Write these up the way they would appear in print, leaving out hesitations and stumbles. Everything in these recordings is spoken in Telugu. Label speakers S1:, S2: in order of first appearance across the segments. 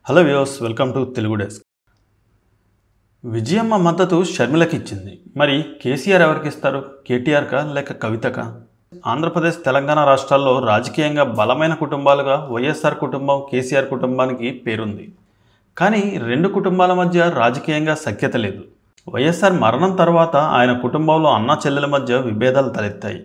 S1: Hello viewers, welcome to Telugu desk. Vijayamma మద్దతు షర్మిలకి ఇచ్చింది. మరి కేసీఆర్ ఎవరికి ఇస్తారు? కేటీఆర్కా లేక కవితకా? ఆంధ్రప్రదేశ్, తెలంగాణ రాష్ట్రాల్లో రాజకీయంగా బలమైన కుటుంబాలుగా వైఎస్ఆర్ కుటుంబం, కేసీఆర్ కుటుంబానికి పేరుంది. కానీ రెండు కుటుంబాల మధ్య రాజకీయంగా సఖ్యత లేదు. వైఎస్ఆర్ మరణం తర్వాత ఆయన కుటుంబంలో అన్నా చెల్లెల మధ్య విభేదాలు తలెత్తాయి.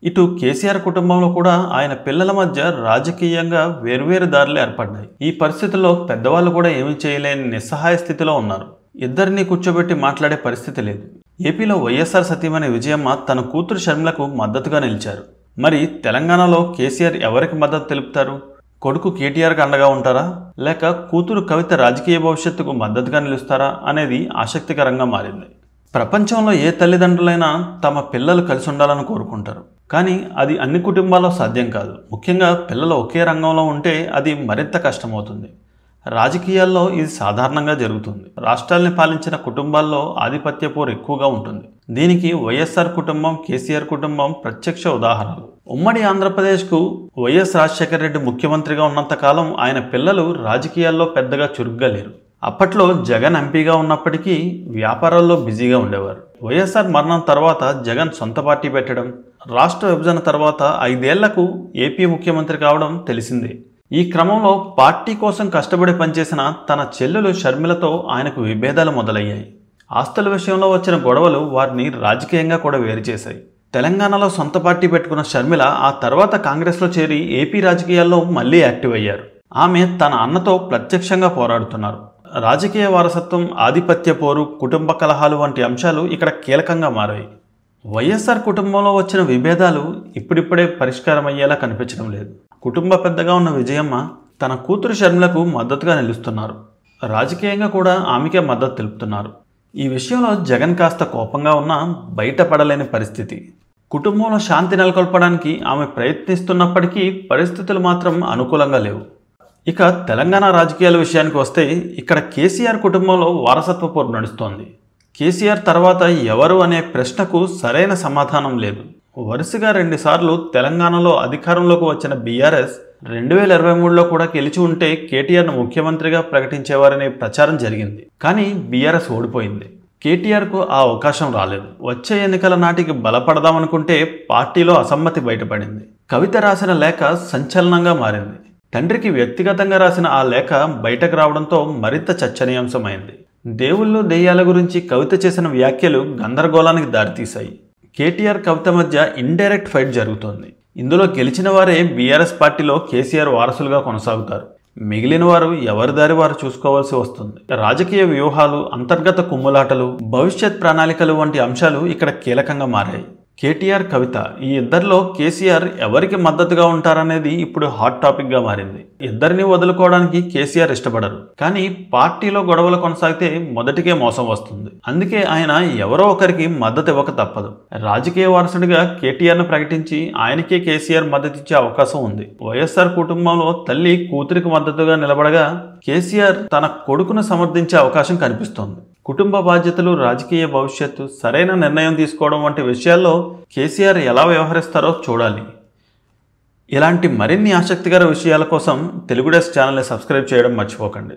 S1: ఇటు కేసీఆర్ కుటుంబంలో కూడా ఆయన పిల్లల మధ్య రాజకీయంగా వేర్వేరు దారులు ఏర్పడ్డాయి. ఈ పరిస్థితుల్లో పెద్దవాళ్ళు కూడా ఏమీ చేయలేని నిస్సహాయ స్థితిలో ఉన్నారు. ఇద్దరిని కూర్చోబెట్టి మాట్లాడే పరిస్థితి లేదు. ఏపీలో వైఎస్ఆర్ సతీమణి విజయమ్మ తన కూతురు షర్మిలకు మద్దతుగా నిలిచారు. మరి తెలంగాణలో కేసీఆర్ ఎవరికి మద్దతు తెలుపుతారు? కొడుకు కేటీఆర్కి అండగా ఉంటారా, లేక కూతురు కవిత రాజకీయ భవిష్యత్తుకు మద్దతుగా నిలుస్తారా అనేది ఆసక్తికరంగా మారింది. ప్రపంచంలో ఏ తల్లిదండ్రులైనా తమ పిల్లలు కలిసి ఉండాలని కోరుకుంటారు. కానీ అది అన్ని కుటుంబాల్లో సాధ్యం కాదు. ముఖ్యంగా పిల్లలు ఒకే రంగంలో ఉంటే అది మరింత కష్టమవుతుంది. రాజకీయాల్లో ఇది సాధారణంగా జరుగుతుంది. రాష్ట్రాల్ని పాలించిన కుటుంబాల్లో ఆధిపత్య పోరు ఎక్కువగా ఉంటుంది. దీనికి వైఎస్ఆర్ కుటుంబం, కేసీఆర్ కుటుంబం ప్రత్యక్ష ఉదాహరణలు. ఉమ్మడి ఆంధ్రప్రదేశ్కు వైఎస్ రాజశేఖర రెడ్డి ముఖ్యమంత్రిగా ఉన్నంతకాలం ఆయన పిల్లలు రాజకీయాల్లో పెద్దగా చురుగ్గా లేరు. అప్పట్లో జగన్ ఎంపీగా ఉన్నప్పటికీ వ్యాపారాల్లో బిజీగా ఉండేవారు. వైఎస్ఆర్ మరణం తర్వాత జగన్ సొంత పార్టీ పెట్టడం, రాష్ట్ర విభజన తర్వాత 5 ఏళ్లకు ఏపీ ముఖ్యమంత్రి కావడం తెలిసిందే. ఈ క్రమంలో పార్టీ కోసం కష్టపడి పనిచేసిన తన చెల్లెలు షర్మిలతో ఆయనకు విభేదాలు మొదలయ్యాయి. ఆస్తుల విషయంలో వచ్చిన గొడవలు వారిని రాజకీయంగా కూడా వేరు చేశాయి. తెలంగాణలో సొంత పార్టీ పెట్టుకున్న షర్మిల ఆ తర్వాత కాంగ్రెస్లో చేరి ఏపీ రాజకీయాల్లో మళ్లీ యాక్టివ్ అయ్యారు. ఆమె తన అన్నతో ప్రత్యక్షంగా పోరాడుతున్నారు. రాజకీయ వారసత్వం, ఆధిపత్య పోరు, కుటుంబ కలహాలు వంటి అంశాలు ఇక్కడ కీలకంగా మారాయి. వైఎస్ఆర్ కుటుంబంలో వచ్చిన విభేదాలు ఇప్పుడిప్పుడే పరిష్కారం అయ్యేలా కనిపించడం లేదు. కుటుంబ పెద్దగా ఉన్న విజయమ్మ తన కూతురు షర్మిలకు మద్దతుగా నిలుస్తున్నారు. రాజకీయంగా కూడా ఆమెకే మద్దతు తెలుపుతున్నారు. ఈ విషయంలో జగన్ కాస్త కోపంగా ఉన్నా బయటపడలేని పరిస్థితి. కుటుంబంలో శాంతి నెలకొల్పడానికి ఆమె ప్రయత్నిస్తున్నప్పటికీ పరిస్థితులు మాత్రం అనుకూలంగా లేవు. ఇక తెలంగాణ రాజకీయాల విషయానికి వస్తే ఇక్కడ కేసీఆర్ కుటుంబంలో వారసత్వ పోరు నడుస్తోంది. కేసీఆర్ తర్వాత ఎవరు అనే ప్రశ్నకు సరైన సమాధానం లేదు. వరుసగా 2 సార్లు తెలంగాణలో అధికారంలోకి వచ్చిన బీఆర్ఎస్ 2023లో కూడా గెలిచి ఉంటే కేటీఆర్ను ముఖ్యమంత్రిగా ప్రకటించేవారనే ప్రచారం జరిగింది. కానీ బీఆర్ఎస్ ఓడిపోయింది. కేటీఆర్కు ఆ అవకాశం రాలేదు. వచ్చే ఎన్నికల నాటికి బలపడదామనుకుంటే పార్టీలో అసమ్మతి బయటపడింది. కవిత రాసిన లేఖ సంచలనంగా మారింది. తండ్రికి వ్యక్తిగతంగా రాసిన ఆ లేఖ బయటకు రావడంతో మరింత చర్చనీయాంశమైంది. దేవుళ్ళు, దెయ్యాల గురించి కవిత చేసిన వ్యాఖ్యలు గందరగోళానికి దారితీశాయి. కేటీఆర్, కవిత మధ్య ఇండైరెక్ట్ ఫైట్ జరుగుతోంది. ఇందులో గెలిచిన వారే బీఆర్ఎస్ పార్టీలో కేసీఆర్ వారసులుగా కొనసాగుతారు. మిగిలిన వారు ఎవరి దారి వారు చూసుకోవాల్సి వస్తుంది. రాజకీయ వ్యూహాలు, అంతర్గత కుమ్ములాటలు, భవిష్యత్ ప్రణాళికలు వంటి అంశాలు ఇక్కడ కీలకంగా మారాయి. కేటీఆర్, కవిత ఈ ఇద్దరిలో కేసీఆర్ ఎవరికి మద్దతుగా ఉంటారనేది ఇప్పుడు హాట్ టాపిక్గా మారింది. ఇద్దరిని వదులుకోవడానికి కేసీఆర్ ఇష్టపడరు. కానీ పార్టీలో గొడవలు కొనసాగితే మొదటికే మోసం వస్తుంది. అందుకే ఆయన ఎవరో ఒకరికి మద్దతు ఇవ్వక తప్పదు. రాజకీయ వారసుడిగా కేటీఆర్ను ప్రకటించి ఆయనకే కేసీఆర్ మద్దతిచ్చే అవకాశం ఉంది. వైఎస్ఆర్ కుటుంబంలో తల్లి కూతురికి మద్దతుగా నిలబడగా కేసీఆర్ తన కొడుకును సమర్థించే అవకాశం కనిపిస్తోంది. కుటుంబ బాధ్యతలు, రాజకీయ భవిష్యత్తు, సరైన నిర్ణయం తీసుకోవడం వంటి విషయాల్లో కేసీఆర్ ఎలా వ్యవహరిస్తారో చూడాలి. ఇలాంటి మరిన్ని ఆసక్తికర విషయాల కోసం తెలుగు డెస్క్ ఛానల్ని సబ్స్క్రైబ్ చేయడం మర్చిపోకండి.